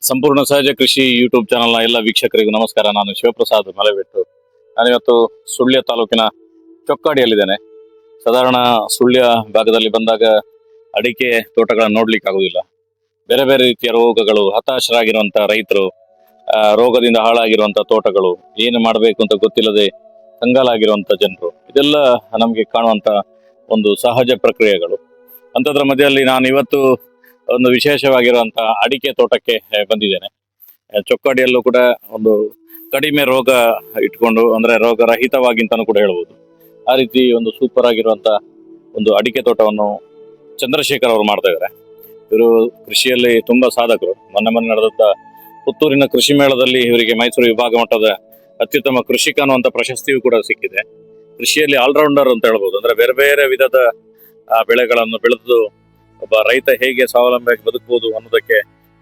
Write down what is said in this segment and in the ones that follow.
ಸಂಪೂರ್ಣ ಸಹಜ ಕೃಷಿ ಯೂಟ್ಯೂಬ್ ಚಾನೆಲ್ನ ಎಲ್ಲ ವೀಕ್ಷಕರಿಗೂ ನಮಸ್ಕಾರ. ನಾನು ಶಿವಪ್ರಸಾದ್ ಮಲೆಬೆಟ್ಟು. ನಾನಿವತ್ತು ಸುಳ್ಯ ತಾಲೂಕಿನ ಚೊಕ್ಕಾಡಿಯಲ್ಲಿದ್ದೇನೆ. ಸಾಧಾರಣ ಸುಳ್ಯ ಭಾಗದಲ್ಲಿ ಬಂದಾಗ ಅಡಿಕೆ ತೋಟಗಳನ್ನು ನೋಡ್ಲಿಕ್ಕೆ ಆಗುದಿಲ್ಲ. ಬೇರೆ ಬೇರೆ ರೀತಿಯ ರೋಗಗಳು, ಹತಾಶರಾಗಿರುವಂತ ರೈತರು, ರೋಗದಿಂದ ಹಾಳಾಗಿರುವಂತ ತೋಟಗಳು, ಏನು ಮಾಡಬೇಕು ಅಂತ ಗೊತ್ತಿಲ್ಲದೆ ಕಂಗಾಲಾಗಿರುವಂತ ಜನರು, ಇದೆಲ್ಲ ನಮಗೆ ಕಾಣುವಂತ ಒಂದು ಸಹಜ ಪ್ರಕ್ರಿಯೆಗಳು. ಅಂಥದ್ರ ಮಧ್ಯದಲ್ಲಿ ನಾನು ಇವತ್ತು ಒಂದು ವಿಶೇಷವಾಗಿರುವಂತಹ ಅಡಿಕೆ ತೋಟಕ್ಕೆ ಬಂದಿದ್ದೇನೆ. ಚೊಕ್ಕಾಡಿಯಲ್ಲೂ ಕೂಡ ಒಂದು ಕಡಿಮೆ ರೋಗ ಇಟ್ಕೊಂಡು, ಅಂದ್ರೆ ರೋಗ ರಹಿತವಾಗಿ ಅಂತಾನು ಕೂಡ ಹೇಳ್ಬೋದು. ಆ ರೀತಿ ಒಂದು ಸೂಪರ್ ಆಗಿರುವಂತ ಒಂದು ಅಡಿಕೆ ತೋಟವನ್ನು ಚಂದ್ರಶೇಖರ್ ಅವರು ಮಾಡ್ತಾ ಇದ್ದಾರೆ. ಇವರು ಕೃಷಿಯಲ್ಲಿ ತುಂಬಾ ಸಾಧಕರು. ಮೊನ್ನೆ ನಡೆದಂತ ಪುತ್ತೂರಿನ ಕೃಷಿ ಮೇಳದಲ್ಲಿ ಇವರಿಗೆ ಮೈಸೂರು ವಿಭಾಗ ಮಟ್ಟದ ಅತ್ಯುತ್ತಮ ಕೃಷಿಕ ಅನ್ನುವಂತ ಪ್ರಶಸ್ತಿಯೂ ಕೂಡ ಸಿಕ್ಕಿದೆ. ಕೃಷಿಯಲ್ಲಿ ಆಲ್ರೌಂಡರ್ ಅಂತ ಹೇಳ್ಬೋದು. ಅಂದ್ರೆ ಬೇರೆ ಬೇರೆ ವಿಧದ ಬೆಳೆಗಳನ್ನು ಬೆಳೆದು ಒಬ್ಬ ರೈತ ಹೇಗೆ ಸ್ವಾವಲಂಬಿಯಾಗಿ ಬದುಕಬಹುದು ಅನ್ನೋದಕ್ಕೆ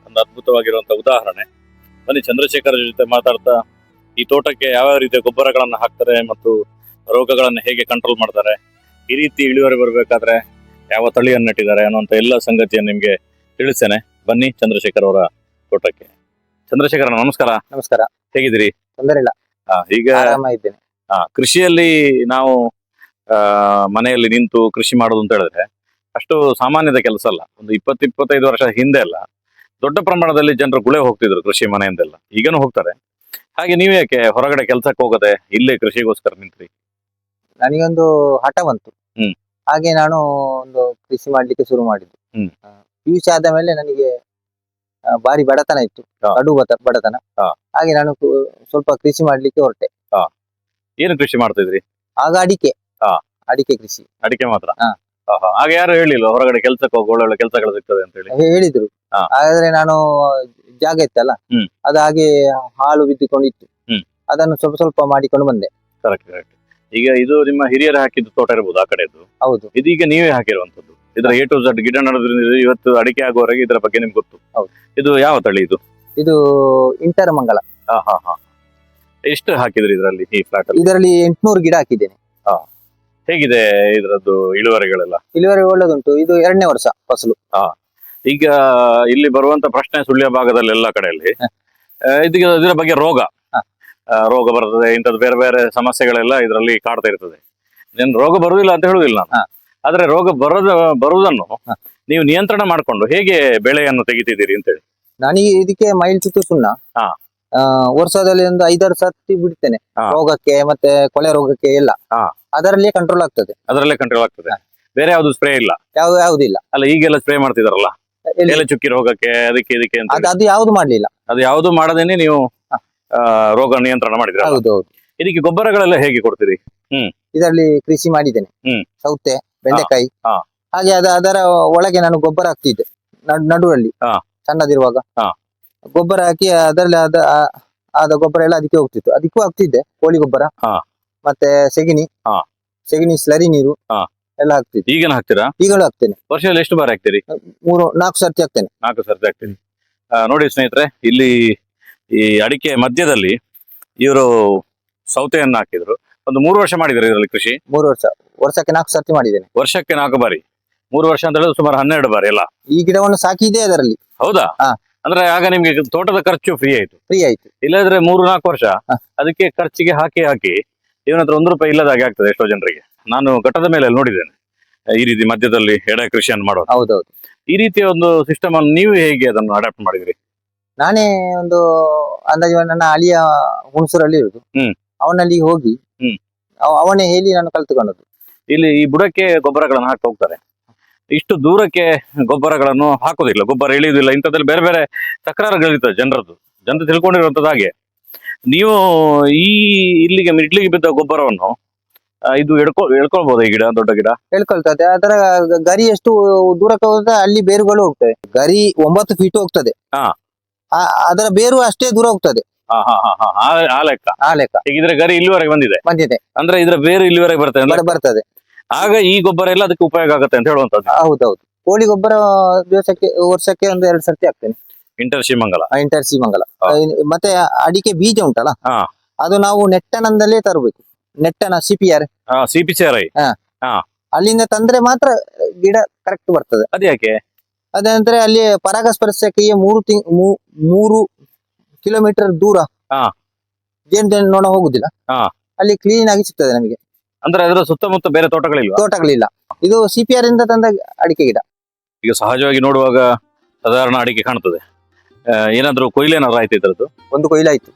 ಒಂದು ಅದ್ಭುತವಾಗಿರುವಂತಹ ಉದಾಹರಣೆ. ಬನ್ನಿ ಚಂದ್ರಶೇಖರ್ ಜೊತೆ ಮಾತಾಡ್ತಾ ಈ ತೋಟಕ್ಕೆ ಯಾವ ರೀತಿಯ ಗೊಬ್ಬರಗಳನ್ನು ಹಾಕ್ತಾರೆ ಮತ್ತು ರೋಗಗಳನ್ನು ಹೇಗೆ ಕಂಟ್ರೋಲ್ ಮಾಡ್ತಾರೆ, ಈ ರೀತಿ ಇಳುವರಿ ಬರಬೇಕಾದ್ರೆ ಯಾವ ತಳಿಯನ್ನು ನೆಟ್ಟಿದ್ದಾರೆ ಅನ್ನುವಂತ ಎಲ್ಲ ಸಂಗತಿಯನ್ನು ನಿಮ್ಗೆ ತಿಳಿಸ್ತೇನೆ. ಬನ್ನಿ ಚಂದ್ರಶೇಖರ್ ಅವರ ತೋಟಕ್ಕೆ. ಚಂದ್ರಶೇಖರ ನಮಸ್ಕಾರ. ನಮಸ್ಕಾರ. ಹೇಗಿದ್ದೀರಿ? ತೊಂದರೆ ಇಲ್ಲ, ಈಗ ಆರಾಮಾಗಿದ್ದೇನೆ. ಕೃಷಿಯಲ್ಲಿ ನಾವು ಮನೆಯಲ್ಲಿ ನಿಂತು ಕೃಷಿ ಮಾಡೋದು ಅಂತ ಹೇಳಿದ್ರೆ ಅಷ್ಟು ಸಾಮಾನ್ಯದ ಕೆಲಸ ಅಲ್ಲ. ಒಂದು 20-25 ವರ್ಷ ಹಿಂದೆ ಎಲ್ಲ ದೊಡ್ಡ ಪ್ರಮಾಣದಲ್ಲಿ ಜನರು ಗುಳೆ ಹೋಗ್ತಿದ್ರು ಕೃಷಿ ಮನೆಯಿಂದೆಲ್ಲ. ಈಗನೂ ಹೋಗ್ತಾರೆ. ಹಾಗೆ ನೀವು ಯಾಕೆ ಹೊರಗಡೆ ಕೆಲ್ಸಕ್ಕೆ ಹೋಗದೆ ಇಲ್ಲೇ ಕೃಷಿಗೋಸ್ಕರ ನಿಂತ್ರಿ? ನನಗೊಂದು ಹಠ ಬಂತು. ಹಾಗೆ ನಾನು ಒಂದು ಕೃಷಿ ಮಾಡ್ಲಿಕ್ಕೆ ಶುರು ಮಾಡಿದ್ದು. PUC ಆದ ಮೇಲೆ ನನಗೆ ಭಾರಿ ಬಡತನ ಇತ್ತು, ಕಡು ಬಡತನ. ಹಾಗೆ ನಾನು ಸ್ವಲ್ಪ ಕೃಷಿ ಮಾಡ್ಲಿಕ್ಕೆ ಹೊರಟೆ. ಏನು ಕೃಷಿ ಮಾಡ್ತಿದ್ರಿ? ಆಗ ಅಡಿಕೆ ಕೃಷಿ. ಅಡಿಕೆ ಮಾತ್ರ? ಹಾಗೆ ಯಾರು ಹೇಳಿಲ್ಲ ಹೊರಗಡೆ ಕೆಲ್ಸಕ್ಕೆ ಹೋಗಿ ಒಳ್ಳೊಳ್ಳೆ ಕೆಲಸಗಳು ಸಿಗ್ತದೆ ಅಂತ ಹೇಳಿ? ಹೇಳಿದ್ರು. ಆದ್ರೆ ನಾನು ಜಾಗ ಇತ್ತಲ್ಲ, ಅದು ಹಾಗೆ ಹಾಳು ಬಿದ್ದುಕೊಂಡಿತ್ತು. ಅದನ್ನು ಸ್ವಲ್ಪ ಸ್ವಲ್ಪ ಮಾಡಿಕೊಂಡು ಬಂದೆ. ಕರೆಕ್ಟ್. ಈಗ ಇದು ನಿಮ್ಮ ಹಿರಿಯರು ಹಾಕಿದ್ದು ತೋಟ ಇರ್ಬೋದು ಆ ಕಡೆದು? ಹೌದು. ಇದೀಗ ನೀವೇ ಹಾಕಿರುವಂತದ್ದು. ಇದರ A to Z ಗಿಡ ನಡೆದ್ರಿಂದ ಇವತ್ತು ಅಡಿಕೆ ಆಗುವವರೆಗೆ ಇದರ ಬಗ್ಗೆ ನಿಮ್ಗೆ ಗೊತ್ತು. ಇದು ಯಾವ ತಳಿ ಇದು? ಇದು ಇಂಟರ್ ಮಂಗಲ. ಎಷ್ಟು ಹಾಕಿದ್ರಿ ಇದರಲ್ಲಿ, ಈ ಫ್ಲಾಟ್ ಅಲ್ಲಿ? ಇದರಲ್ಲಿ 800 ಗಿಡ ಹಾಕಿದ್ದೇನೆ. ಹೇಗಿದೆ ಇದರದ್ದು ಇಳುವರಿಗಳೆಲ್ಲ? ಇಳುವರಿ ಒಳ್ಳೆದುಂಟು. ಇದು 2ನೇ ವರ್ಷ ಫಸಲು. ಈಗ ಇಲ್ಲಿ ಬರುವಂತ ಪ್ರಶ್ನೆ ಸುಳ್ಯ ಭಾಗದಲ್ಲಿ ಎಲ್ಲ ಕಡೆಯಲ್ಲಿ ಇದರ ಬಗ್ಗೆ ರೋಗ ಬರ್ತದೆ, ಇಂಥದ್ದು ಬೇರೆ ಬೇರೆ ಸಮಸ್ಯೆಗಳೆಲ್ಲ ಇದರಲ್ಲಿ ಕಾಡ್ತಾ ಇರ್ತದೆ. ರೋಗ ಬರುವುದಿಲ್ಲ ಅಂತ ಹೇಳುದಿಲ್ಲ ನಾನು, ಆದ್ರೆ ರೋಗ ಬರುವುದನ್ನು ನೀವು ನಿಯಂತ್ರಣ ಮಾಡ್ಕೊಂಡು ಹೇಗೆ ಬೆಳೆಯನ್ನು ತೆಗಿತಿದ್ದೀರಿ ಅಂತ ಹೇಳಿ. ನನಗೆ ಇದಕ್ಕೆ ಮೈಲ್ ಚುತ್ತು ಸುಣ್ಣ ವರ್ಷದಲ್ಲಿ ಒಂದು 5-6 ಸರ್ತಿ ಬಿಡ್ತೇನೆ, ರೋಗಕ್ಕೆ ಮತ್ತೆ ಕೊಳೆ ರೋಗಕ್ಕೆ ಎಲ್ಲ. ಅದರಲ್ಲೇ ಕಂಟ್ರೋಲ್ ಆಗ್ತದೆ. ಬೇರೆ ಯಾವ್ದು ಸ್ಪ್ರೇ ಇಲ್ಲ? ಯಾವುದಿಲ್ಲ. ಅಲ್ಲ, ಈಗೆಲ್ಲ ಸ್ಪ್ರೇ ಮಾಡ್ತಿದಾರಲ್ಲ ಎಲೆ ಚುಕ್ಕಿ ರೋಗಕ್ಕೆ, ಅದಕ್ಕೆ ಇದಕ್ಕೆ ಅಂತ. ಅದು ಯಾವ್ದು ಮಾಡ್ಲಿಲ್ಲ. ಅದು ಯಾವ್ದು ಮಾಡದೇನೆ ನೀವು ರೋಗ ನಿಯಂತ್ರಣ ಮಾಡಿದ್ರೆ? ಹೌದು. ಇದಕ್ಕೆ ಗೊಬ್ಬರಗಳೆಲ್ಲ ಹೇಗೆ ಕೊಡ್ತೀರಿ? ಇದರಲ್ಲಿ ಕೃಷಿ ಮಾಡಿದ್ದೇನೆ, ಸೌತೆ, ಬೆಂಡೆಕಾಯಿ. ಹಾಗೆ ಅದರ ಒಳಗೆ ನಾನು ಗೊಬ್ಬರ ಹಾಕ್ತಿದ್ದೆ ನಡುವಲ್ಲಿ, ಸಣ್ಣದಿರುವಾಗ ಗೊಬ್ಬರ ಹಾಕಿ ಅದರಲ್ಲಿ ಆದ ಗೊಬ್ಬರ ಎಲ್ಲ ಅದಕ್ಕೆ ಹೋಗ್ತಿತ್ತು. ಅದಕ್ಕೂ ಹಾಕ್ತಿದ್ದೆ, ಕೋಳಿ ಗೊಬ್ಬರ ಮತ್ತೆ ಸೆಗಣಿ ಸ್ಲರಿ ನೀರು ಎಲ್ಲ ಹಾಕ್ತಿದ್ದೆ. ಈಗೇನು ಹಾಕ್ತೀರಾ? ಈಗಲೂ ಹಾಕ್ತೇನೆ. ವರ್ಷದಲ್ಲಿ ಎಷ್ಟು ಬಾರಿ ಹಾಕ್ತೀರಿ? 3-4 ಸರ್ತಿ ಹಾಕ್ತೇನೆ. 4 ಸರ್ತಿ ಹಾಕ್ತೀರಿ. ನೋಡಿ ಸ್ನೇಹಿತರೆ, ಇಲ್ಲಿ ಈ ಅಡಿಕೆ ಮಧ್ಯದಲ್ಲಿ ಇವರು ಸೌತೆಯನ್ನು ಹಾಕಿದ್ರು. ಒಂದು 3 ವರ್ಷ ಮಾಡಿದ್ದಾರೆ ಇದರಲ್ಲಿ ಕೃಷಿ. 3 ವರ್ಷಕ್ಕೆ 4 ಸರ್ತಿ ಮಾಡಿದ್ದೇನೆ. ವರ್ಷಕ್ಕೆ 4 ಬಾರಿ. 3 ವರ್ಷ ಅಂತ ಹೇಳಿದ್ರೆ ಸುಮಾರು 12 ಬಾರಿ ಎಲ್ಲ. ಈ ಗಿಡವನ್ನು ಸಾಕಿದೆ ಅದರಲ್ಲಿ. ಹೌದಾ? ಅಂದ್ರೆ ಆಗ ನಿಮ್ಗೆ ತೋಟದ ಖರ್ಚು ಫ್ರೀ ಆಯ್ತು. ಇಲ್ಲದ್ರೆ 3-4 ವರ್ಷ ಅದಕ್ಕೆ ಖರ್ಚಿಗೆ ಹಾಕಿ ಇವನ ಹತ್ರ 1 ರೂಪಾಯಿ ಇಲ್ಲದಾಗೆ ಆಗ್ತದೆ ಎಷ್ಟೋ ಜನರಿಗೆ. ನಾನು ಘಟ್ಟದ ಮೇಲೆ ನೋಡಿದ್ದೇನೆ ಈ ರೀತಿ ಮಧ್ಯದಲ್ಲಿ ಎಡೆ ಕೃಷಿಯನ್ನು ಮಾಡೋದು. ಹೌದೌದು. ಈ ರೀತಿಯ ಒಂದು ಸಿಸ್ಟಮ್ ಅನ್ನು ನೀವು ಹೇಗೆ ಅದನ್ನು ಅಡಾಪ್ಟ್ ಮಾಡಿದ್ರಿ? ನಾನೇ ಒಂದು ಅಂದಾಜು ನನ್ನ ಅಳಿಯ ಹುಣಸೂರಲ್ಲಿ ಇರುದು, ಅವನಲ್ಲಿ ಹೋಗಿ ಅವನೇ ಹೇಳಿ ನಾನು ಕಲ್ತುಕೊಂಡದ್ದು. ಇಲ್ಲಿ ಈ ಬುಡಕ್ಕೆ ಗೊಬ್ಬರಗಳನ್ನು ಹಾಕಿ ಹೋಗ್ತಾರೆ, ಇಷ್ಟು ದೂರಕ್ಕೆ ಗೊಬ್ಬರಗಳನ್ನು ಹಾಕೋದಿಲ್ಲ, ಗೊಬ್ಬರ ಇಳಿಯುವುದಿಲ್ಲ, ಇಂಥದ್ದಲ್ಲಿ ಬೇರೆ ಬೇರೆ ತಕರಾರುಗಳಿರ್ತದೆ ಜನರು ತಿಳ್ಕೊಂಡಿರುವಂತದ್ದು. ಹಾಗೆ ನೀವು ಇಲ್ಲಿಗೆ ಬಿದ್ದ ಗೊಬ್ಬರವನ್ನು ಇದು ಎಳ್ಕೊಳ್ಬಹುದು. ಈ ಗಿಡ ದೊಡ್ಡ ಗಿಡ ಹೇಳ್ಕೊಳ್ತದೆ. ಅದರ ಗರಿ ಎಷ್ಟು ದೂರಕ್ಕೆ ಹೋದ್ರೆ ಅಲ್ಲಿ ಬೇರುಗಳು ಹೋಗ್ತದೆ. ಗರಿ 9 ಫೀಟ್ ಹೋಗ್ತದೆ, ಅದರ ಬೇರು ಅಷ್ಟೇ ದೂರ ಹೋಗ್ತದೆ. ಆ ಲೆಕ್ಕ. ಹೀಗಿದ್ರೆ ಗರಿ ಇಲ್ಲಿವರೆಗೆ ಬಂದಿದೆ ಅಂದ್ರೆ ಇದರ ಬೇರು ಇಲ್ಲಿವರೆಗೆ ಬರ್ತದೆ. ಆಗ ಈ ಗೊಬ್ಬರ ಎಲ್ಲ ಅದಕ್ಕೆ ಉಪಯೋಗ ಆಗುತ್ತೆ ಅಂತ ಹೇಳುವಂತದ್ದು. ಹೌದೌದು. ಕೋಳಿ ಗೊಬ್ಬರ ವರ್ಷಕ್ಕೆ 1-2 ಸರ್ತಿ ಹಾಕ್ತೇನೆ. ಇಂಟರ್ ಸಿ ಮಂಗಲ. ಮತ್ತೆ ಅಡಿಕೆ ಬೀಜ ಉಂಟಲ್ಲ, ಅದು ನಾವು ನೆಟ್ಟನಂದಲೇ ತರಬೇಕು. ನೆಟ್ಟನ CPR CPCRI ಅಲ್ಲಿಂದ ತಂದ್ರೆ ಮಾತ್ರ ಗಿಡ ಕರೆಕ್ಟ್ ಬರ್ತದೆ. ಅದ್ಯಾಕೆ? ಅದ ನಂತರ ಅಲ್ಲಿ ಪರಾಗಸ್ಪರ್ಶಕ್ಕೆ 3 ಕಿಲೋಮೀಟರ್ ದೂರ ಹಾ. ಜೇನು ನೋಡ ಹೋಗುದಿಲ್ಲ. ಹಾ. ಅಲ್ಲಿ ಕ್ಲೀನ್ ಆಗಿ ಸಿಗ್ತದೆ ನಮಗೆ. ಅಂದ್ರೆ ಅದರ ಸುತ್ತಮುತ್ತ ಬೇರೆ ತೋಟಗಳಿಲ್ವಾ? ತೋಟಗಳಿಲ್ಲ. ಇದು CPR ಇಂದ ತಂದ ಅಡಿಕೆ ಗಿಡ. ಈಗ ಸಹಜವಾಗಿ ನೋಡುವಾಗ ಸಾಧಾರಣ ಅಡಿಕೆ ಕಾಣ್ತದೆ. ಏನಾದ್ರು ಕೊಯ್ಲು ಏನಾದ್ರು ಆಯ್ತು ಇದ್ರದ್ದು? ಒಂದು ಕೊಯ್ಲು ಆಯ್ತು.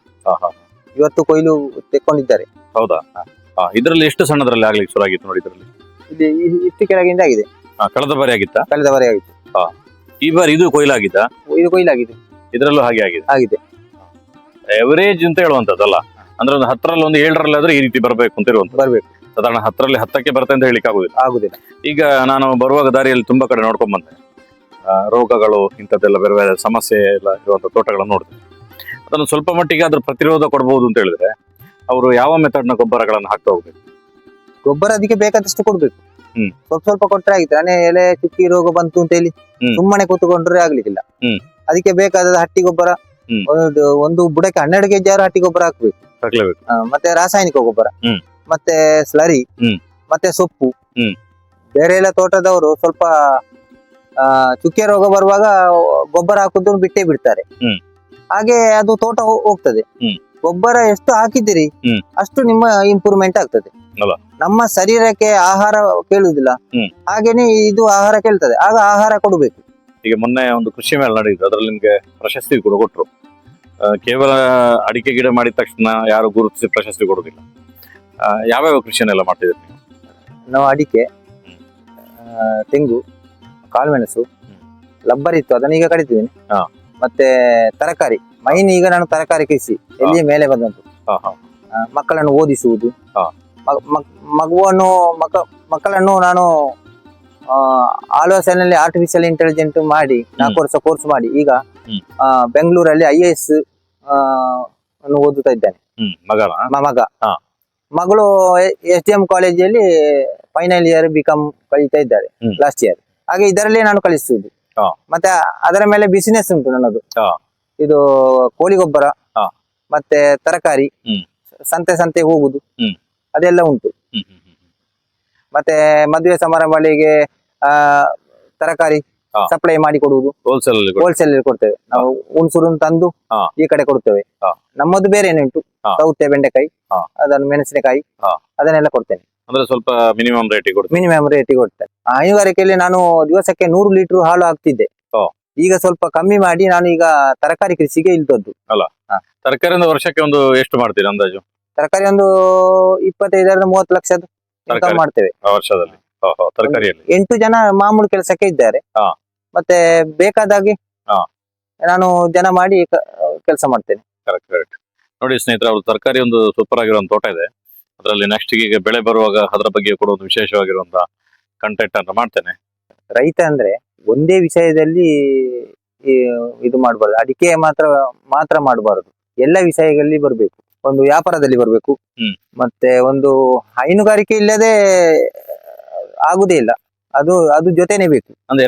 ಇವತ್ತು ಕೊಯ್ಲು ತೆಕ್ಕೊಂಡಿದ್ದಾರೆ. ಹೌದಾ? ಇದ್ರಲ್ಲಿ ಎಷ್ಟು ಸಣ್ಣದ್ರಲ್ಲಿ ಆಗ್ಲಿಕ್ಕೆ ಶುರು ಆಗಿತ್ತು ನೋಡಿ ಇದ್ರಲ್ಲಿ? ಇಲ್ಲಿ ಇಷ್ಟು ಕೆಳಗಿಂದ ಆಗಿದೆ. ಕಳೆದ ಬಾರಿ ಆಗಿತ್ತಾ? ಕಳೆದ ಬಾರಿ ಆಗಿತ್ತು. ಈ ಬಾರಿ ಇದು ಕೊಯ್ಲಾಗಿದ್ದ? ಇದು ಕೊಯ್ಲಾಗಿದೆ. ಇದ್ರಲ್ಲೂ ಹಾಗೆ ಆಗಿದೆ. ಎವರೇಜ್ ಅಂತ ಹೇಳುವಂತದ್ದಲ್ಲ, ಅಂದ್ರೆ ಒಂದು 10ರಲ್ಲಿ ಒಂದು 7ರಲ್ಲಿ ಆದ್ರೆ ಈ ರೀತಿ ಬರ್ಬೇಕು ಅಂತ ಬರ್ಬೇಕು. ಸಾಧಾರಣ 10ರಲ್ಲಿ 10ಕ್ಕೆ ಬರುತ್ತೆ ಅಂತ ಹೇಳಿಕ್ಕೆ ಆಗುದಿಲ್ಲ. ಈಗ ನಾನು ಬರುವಾಗ ದಾರಿಯಲ್ಲಿ ತುಂಬಾ ಕಡೆ ನೋಡ್ಕೊಂಡ್ ಬಂದೆ, ರೋಗಗಳು ಇಂಥದ್ದೆಲ್ಲ ಬೇರೆ ಬೇರೆ ಸಮಸ್ಯೆ ಎಲ್ಲ ಇರುವಂತ ತೋಟಗಳನ್ನು ನೋಡಿದೆ. ಅದನ್ನು ಸ್ವಲ್ಪ ಮಟ್ಟಿಗೆ ಅದ್ರ ಪ್ರತಿರೋಧ ಕೊಡಬಹುದು ಅಂತ ಹೇಳಿದ್ರೆ ಅವರು ಯಾವ ಮೆಥಡ್ನ ಗೊಬ್ಬರಗಳನ್ನು ಹಾಕ್ತಾ ಹೋಗ್ಬೇಕು? ಗೊಬ್ಬರ ಅದಕ್ಕೆ ಬೇಕಾದಷ್ಟು ಕೊಡ್ಬೇಕು. ಸ್ವಲ್ಪ ಕೊಟ್ಟರೆ ಆಗಿತ್ತು. ಎಲೆ ಚುಕ್ಕಿ ರೋಗ ಬಂತು ಅಂತ ಹೇಳಿ ಸುಮ್ಮನೆ ಕೂತ್ಕೊಂಡ್ರೆ ಆಗ್ಲಿಕ್ಕಿಲ್ಲ. ಅದಕ್ಕೆ ಬೇಕಾದ ಹಟ್ಟಿ ಗೊಬ್ಬರ ಒಂದು ಬುಡಕ್ಕೆ 12 kg ಹಟ್ಟಿ ಗೊಬ್ಬರ ಹಾಕ್ಬೇಕು. ಮತ್ತೆ ರಾಸಾಯನಿಕ ಗೊಬ್ಬರ, ಮತ್ತೆ ಸ್ಲರಿ, ಮತ್ತೆ ಸೊಪ್ಪು. ಬೇರೆ ಎಲ್ಲ ತೋಟದವರು ಸ್ವಲ್ಪ ಚುಕ್ಕೆ ರೋಗ ಬರುವಾಗ ಗೊಬ್ಬರ ಹಾಕುದು ಬಿಟ್ಟೇ ಬಿಡ್ತಾರೆ. ಹಾಗೆ ಅದು ತೋಟ ಹೋಗ್ತದೆ. ಗೊಬ್ಬರ ಎಷ್ಟು ಹಾಕಿದ್ದೀರಿ ಅಷ್ಟು ನಿಮ್ಮ ಇಂಪ್ರೂವ್ಮೆಂಟ್ ಆಗ್ತದೆ. ನಮ್ಮ ಶರೀರಕ್ಕೆ ಆಹಾರ ಕೇಳುವುದಿಲ್ಲ, ಹಾಗೇನೆ ಇದು ಆಹಾರ ಕೇಳ್ತದೆ. ಆಗ ಆಹಾರ ಕೊಡಬೇಕು. ಈಗ ಮೊನ್ನೆ ಒಂದು ಕೃಷಿ ಮೇಳ ನಡೆಯಿತು, ಅದ್ರಲ್ಲಿ ನಿಮ್ಗೆ ಪ್ರಶಸ್ತಿ ಕೂಡ ಕೊಟ್ರು. ಕೇವಲ ಅಡಿಕೆ ಗಿಡ ಮಾಡಿದ ತಕ್ಷಣ ಯಾರು ಗುರುತಿಸಿ ಪ್ರಶಸ್ತಿ ಕೊಡುದಿಲ್ಲ. ಯಾವ್ಯಾವ ಕೃಷಿಯನ್ನೆಲ್ಲ ಮಾಡ್ತಿದ್ದೀರಿ ನೀವು? ನಾವು ಅಡಿಕೆ, ತೆಂಗು, ಕಾಳುಮೆಣಸು, ಲಬ್ಬರ್ ಇತ್ತು, ಅದನ್ನ ಈಗ ಕಡಿತಿದ್ದೀನಿ. ಮತ್ತೆ ತರಕಾರಿ ಮೈನ್. ಈಗ ನಾನು ತರಕಾರಿ ಕೃಷಿ ಎಲ್ಲಿ ಮೇಲೆ ಬಂದಂತು. ಮಕ್ಕಳನ್ನು ಓದಿಸುವುದು, ಮಕ್ಕಳನ್ನು ನಾನು ಆಲೋಚನೆಯಲ್ಲಿ ಆರ್ಟಿಫಿಷಿಯಲ್ ಇಂಟೆಲಿಜೆಂಟ್ ಮಾಡಿ 4 ವರ್ಷ ಕೋರ್ಸ್ ಮಾಡಿ ಈಗ ಬೆಂಗಳೂರಲ್ಲಿ IAS ಅನ್ನು ಓದುತ್ತಾ ಇದ್ದಾನೆ. ಮಗಳು SDM ಕಾಲೇಜಲ್ಲಿ ಫೈನಲ್ ಇಯರ್ BCom ಕಲಿತಾ ಇದ್ದಾರೆ, ಲಾಸ್ಟ್ ಇಯರ್. ಹಾಗೆ ಇದರಲ್ಲೇ ನಾನು ಕಲಿಸುವುದು. ಮತ್ತೆ ಅದರ ಮೇಲೆ ಬಿಸಿನೆಸ್ ಉಂಟು ನನ್ನದು. ಇದು ಕೋಳಿ ಗೊಬ್ಬರ, ಮತ್ತೆ ತರಕಾರಿ, ಸಂತೆ ಹೋಗುದು, ಅದೆಲ್ಲ ಉಂಟು. ಮತ್ತೆ ಮದುವೆ ಸಮಾರಂಭಗಳಿಗೆ ತರಕಾರಿ ಸಪ್ಲೈ ಮಾಡಿ ಕೊಡುವುದು. ಹೋಲ್ಸೇಲ್ ಕೊಡ್ತೇವೆ ನಾವು. ಹುಣಸೂರು ತಂದು ಈ ಕಡೆ ಕೊಡ್ತೇವೆ. ನಮ್ಮದು ಬೇರೆ ಉಂಟು, ಸೌತೆ, ಬೆಂಡೆಕಾಯಿ, ಅದನ್ನು ಮೆಣಸಿನಕಾಯಿ, ಅದನ್ನೆಲ್ಲ ಕೊಡ್ತೇನೆ. ಅಂದ್ರೆ ಸ್ವಲ್ಪ ಮಿನಿಮಮ್ ರೇಟಿಗೆ ಕೊಡ್ತೇನೆ. ಹೈನುಗಾರಿಕೆಯಲ್ಲಿ ನಾನು ದಿವಸಕ್ಕೆ 100 ಲೀಟರ್ ಹಾಲು ಹಾಕ್ತಿದ್ದೆ. ಈಗ ಸ್ವಲ್ಪ ಕಮ್ಮಿ ಮಾಡಿ ನಾನು ಈಗ ತರಕಾರಿ ಕೃಷಿಗೆ ಇಳಿದದ್ದು. ತರಕಾರಿ ವರ್ಷಕ್ಕೆ ಒಂದು ಎಷ್ಟು ಮಾಡ್ತೀರಿ ಅಂದಾಜು? ತರಕಾರಿ ಒಂದು 25-30 ಲಕ್ಷದ ಇನ್ಕಮ್ ಮಾಡ್ತೇವೆ ವರ್ಷದಲ್ಲಿ. ತರಕಾರಿಯಲ್ಲಿ 8 ಜನ ಮಾಮೂಲು ಕೆಲಸಕ್ಕೆ ಇದ್ದಾರೆ. ಮತ್ತೆ ಬೇಕಾದಾಗೆ ನಾನು ಜನ ಮಾಡಿ ಕೆಲಸ ಮಾಡ್ತೇನೆ. ಕರೆಕ್ಟ್. ನೋಡಿ ಸ್ನೇಹಿತರೆ, ಅವ್ರು ತರಕಾರಿ ಒಂದು ಸೂಪರ್ ಆಗಿರೋ ತೋಟ ಇದೆ. ಅದರಲ್ಲಿ ನೆಕ್ಸ್ಟ್ ಈಗ ಬೆಳೆ ಬರುವಾಗ ಅದರ ಬಗ್ಗೆ ಕೂಡ ಒಂದು ವಿಶೇಷವಾಗಿರುವಂತಹ ಕಂಟೆಂಟ್ ಅಂತ ಮಾಡ್ತೇನೆ. ರೈತ ಅಂದ್ರೆ ಒಂದೇ ವಿಷಯದಲ್ಲಿ ಇದು ಮಾಡಬಾರ್ದು, ಅಡಿಕೆ ಮಾತ್ರ ಮಾಡಬಾರದು. ಎಲ್ಲ ವಿಷಯಗಳಲ್ಲಿ ಬರಬೇಕು. ಒಂದು ವ್ಯಾಪಾರದಲ್ಲಿ ಬರಬೇಕು, ಮತ್ತೆ ಒಂದು ಹೈನುಗಾರಿಕೆ ಇಲ್ಲದೆ ಆಗುದೇ ಇಲ್ಲ. ಅದು ಜೊತೆನೆ ಬೇಕು. ಅಂದ್ರೆ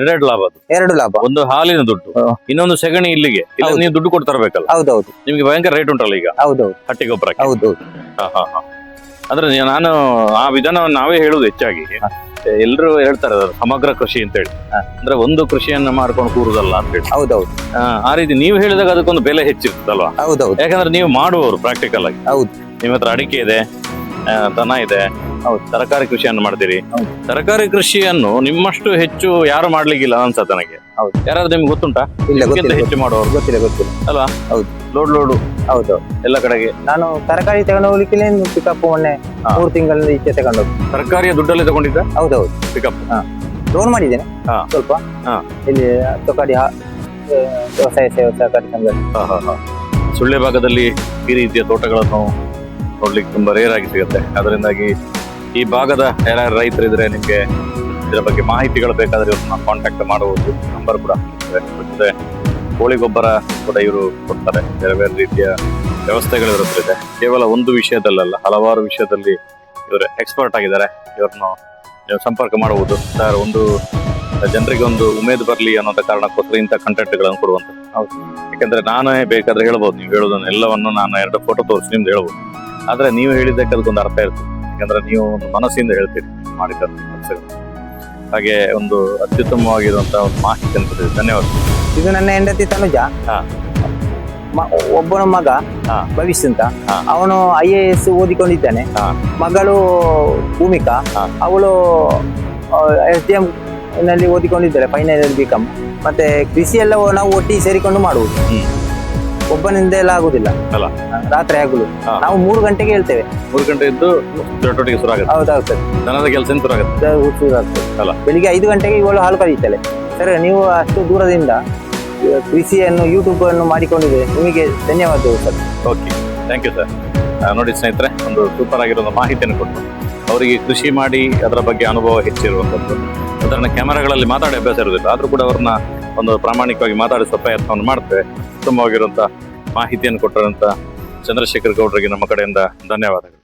ಎರಡು ಲಾಭ. ಒಂದು ಹಾಲಿನ ದುಡ್ಡು, ಇನ್ನೊಂದು ಸೆಗಣಿ ಇಲ್ಲಿಗೆ ನೀವು ದುಡ್ಡು ಕೊಟ್ಟು ತರಬೇಕಲ್ಲ. ಹೌದೌದು. ನಿಮ್ಗೆ ಭಯಂಕರ ರೇಟ್ ಉಂಟಲ್ಲ ಈಗ ಹಟ್ಟಿ ಗೊಬ್ಬರ. ಹೌದೌದು. ಅಂದ್ರೆ ನಾನು ಆ ವಿಧಾನವನ್ನು ನಾವೇ ಹೇಳುದು ಹೆಚ್ಚಾಗಿ. ಎಲ್ರು ಹೇಳ್ತಾರೆ ಸಮಗ್ರ ಕೃಷಿ ಅಂತ ಹೇಳಿ. ಅಂದ್ರೆ ಒಂದು ಕೃಷಿಯನ್ನ ಮಾಡ್ಕೊಂಡು ಕೂರುದಲ್ಲ ಅಂತ ಹೇಳಿ. ಹೌದೌದು. ಆ ರೀತಿ ನೀವು ಹೇಳಿದಾಗ ಅದಕ್ಕೊಂದು ಬೆಲೆ ಹೆಚ್ಚಿರ್ತದಲ್ವಾ? ಹೌದೌದು. ಯಾಕಂದ್ರೆ ನೀವು ಮಾಡುವವರು ಪ್ರಾಕ್ಟಿಕಲ್ ಆಗಿ. ಹೌದು. ನಿಮ್ಮ ಹತ್ರ ಅಡಿಕೆ ಇದೆ, ದನ ಇದೆ, ತರಕಾರಿ ಕೃಷಿಯನ್ನು ಮಾಡ್ತೀರಿ. ತರಕಾರಿ ಕೃಷಿಯನ್ನು ನಿಮ್ಮಷ್ಟು ಹೆಚ್ಚು ಯಾರು ಮಾಡ್ಲಿಕ್ಕಿಲ್ಲ ಅನ್ಸತ್ತೆ ನನಗೆ. ಯಾರಾದ್ರೂ ನಿಮ್ಗೆ ಗೊತ್ತುಂಟಾ? ಹೆಚ್ಚು ಮಾಡುವವರು? ಗೊತ್ತಿಲ್ಲ ಅಲ್ವಾ? ಹೌದು. ಲೋಡು ಹೌದು, ಎಲ್ಲ ಕಡೆಗೆ. ನಾನು ತರಕಾರಿ ತಗೊಂಡು ಹೋಗ್ಲಿಕ್ಕೆ ಪಿಕಪ್ ಮೊನ್ನೆ 3 ತಿಂಗಳಿಂದ ಈಚೆ ತಗೊಂಡೋಗಿ. ತರಕಾರಿಯ ದುಡ್ಡಲ್ಲಿ ತಗೊಂಡಿದ್ದ? ಹೌದೌದು. ಪಿಕಪ್ ಲೋನ್ ಮಾಡಿದ್ದೇನೆ ಸ್ವಲ್ಪ. ಇಲ್ಲಿ ತೊಕಾಡಿ ವ್ಯವಸಾಯ ಸೇವಾ ಸಹಕಾರಿ ಸಂಘ. ಸುಳ್ಳೆ ಭಾಗದಲ್ಲಿ ಈ ರೀತಿಯ ತೋಟಗಳನ್ನು ನೋಡ್ಲಿಕ್ಕೆ ತುಂಬಾ ರೇರ್ ಆಗಿ ಸಿಗುತ್ತೆ. ಅದರಿಂದಾಗಿ ಈ ಭಾಗದ ಯಾರ್ಯಾರು ರೈತರಿದ್ರೆ ನಿಮ್ಗೆ ಇದರ ಬಗ್ಗೆ ಮಾಹಿತಿಗಳು ಬೇಕಾದ್ರೆ ಇವ್ರನ್ನ ಕಾಂಟ್ಯಾಕ್ಟ್ ಮಾಡಬಹುದು. ನಂಬರ್ ಕೂಡ ಮತ್ತೆ ಕೋಳಿ ಗೊಬ್ಬರ ಕೂಡ ಇವರು ಕೊಡ್ತಾರೆ. ಬೇರೆ ಬೇರೆ ರೀತಿಯ ವ್ಯವಸ್ಥೆಗಳು ಇವ್ರ ಹತ್ರ ಇದೆ. ಕೇವಲ ಒಂದು ವಿಷಯದಲ್ಲ, ಹಲವಾರು ವಿಷಯದಲ್ಲಿ ಇವರು ಎಕ್ಸ್ಪರ್ಟ್ ಆಗಿದ್ದಾರೆ. ಇವ್ರನ್ನು ನೀವು ಸಂಪರ್ಕ ಮಾಡಬಹುದು. ಸರ್, ಒಂದು ಜನರಿಗೆ ಒಂದು ಉಮೇದು ಬರಲಿ ಅನ್ನೋದ ಕಾರಣಕ್ಕೋಸ್ಕರ ಇಂಥ ಕಂಟೆಂಟ್ಗಳನ್ನು ಕೊಡುವಂತ. ಯಾಕಂದ್ರೆ ನಾನೇ ಬೇಕಾದ್ರೆ ಹೇಳ್ಬೋದು, ನೀವು ಹೇಳೋದನ್ನ ಎಲ್ಲವನ್ನು ನಾನು 2 ಫೋಟೋ ತೋರಿಸಿ ನಿಮ್ದು ಹೇಳ್ಬೋದು. ಆದ್ರೆ ನೀವು ಹೇಳಿದ್ದಕ್ಕೆ ಅದಕ್ಕೊಂದು ಅರ್ಥ ಇರ್ತದೆ. ಯಾಕಂದ್ರೆ ನೀವು ಒಂದು ಮನಸ್ಸಿಂದ ಹೇಳ್ತೀರಿ ಮಾಡಿದ ಕೆಲಸಗಳು. ಹಾಗೆ ಒಂದು ಅತ್ಯುತ್ತಮವಾಗಿರುವಂತಹ ಒಂದು ಮಾಹಿತಿಯನ್ನು ಕೊಟ್ಟಿದ್ದೀರಿ. ಧನ್ಯವಾದ. ಇದು ನನ್ನ ಹೆಂಡತಿ ತನುಜ. ಹಾ. ಒಬ್ಬನ ಮಗ ಹಾ. ಭವಿಷ್ಯ ಅಂತ, ಹಾ. ಅವನು IAS ಓದಿಕೊಂಡಿದ್ದಾನೆ. ಹಾ. ಮಗಳು ಭೂಮಿಕಾ, ಹಾ. ಅವಳು SDM ನಲ್ಲಿ ಓದಿಕೊಂಡಿದ್ದಾಳೆ, ಫೈನಲ್ ಇಯರ್ BCom. ಮತ್ತೆ ಕೃಷಿ ಎಲ್ಲ ನಾವು ಒಟ್ಟಿಗೆ ಸೇರಿಕೊಂಡು ಮಾಡುವುದು. ಒಬ್ಬನಿಂದ ಎಲ್ಲ ಆಗುದಿಲ್ಲ ಅಲ್ಲ. ರಾತ್ರಿ ಆಗಲು ಹಾ. ನಾವು 3 ಗಂಟೆಗೆ ಹೇಳ್ತೇವೆ. 3 ಗಂಟೆ ಇದ್ದು ಚಟುವಟಿಕೆ ಶುರು ಆಗುತ್ತೆ. ಹೌದೌದು ಸರ್. ದನದ ಕೆಲಸ ಶುರು ಆಗುತ್ತೆ. ಅಲ್ಲ. ಬೆಳಿಗ್ಗೆ 5 ಗಂಟೆಗೆ ಇವಳು ಹಾಲು ಕರೀತಾಳೆ. ಸರ್, ನೀವು ಅಷ್ಟು ದೂರದಿಂದ ಕೃಷಿಯನ್ನು ಯೂಟ್ಯೂಬ್ ಅನ್ನು ಮಾಡಿಕೊಂಡಿದ್ದೀರಿ, ನಿಮಗೆ ಧನ್ಯವಾದಗಳು sir. Okay, thank you sir. ನೋಡಿ ಸ್ನೇಹಿತರೆ, ಒಂದು ಸೂಪರ್ ಆಗಿರೋ ಮಾಹಿತಿಯನ್ನು ಕೊಟ್ಟು ಅವರಿಗೆ ಕೃಷಿ ಮಾಡಿ ಅದರ ಬಗ್ಗೆ ಅನುಭವ ಹೆಚ್ಚಿರುವಂಥದ್ದು. ಅದನ್ನ ಕ್ಯಾಮರಾಗಳಲ್ಲಿ ಮಾತಾಡಿ ಅಭ್ಯಾಸ ಇರುವುದಿಲ್ಲ, ಆದರೂ ಕೂಡ ಅವ್ರನ್ನ ಒಂದು ಪ್ರಾಮಾಣಿಕವಾಗಿ ಮಾತಾಡಿಸುವ ಪ್ರಯತ್ನವನ್ನು ಮಾಡ್ತೇವೆ. ಉತ್ತಮವಾಗಿರುವಂಥ ಮಾಹಿತಿಯನ್ನು ಕೊಟ್ಟಿರುವಂಥ ಚಂದ್ರಶೇಖರ್ ಗೌಡರಿಗೆ ನಮ್ಮ ಕಡೆಯಿಂದ ಧನ್ಯವಾದಗಳು.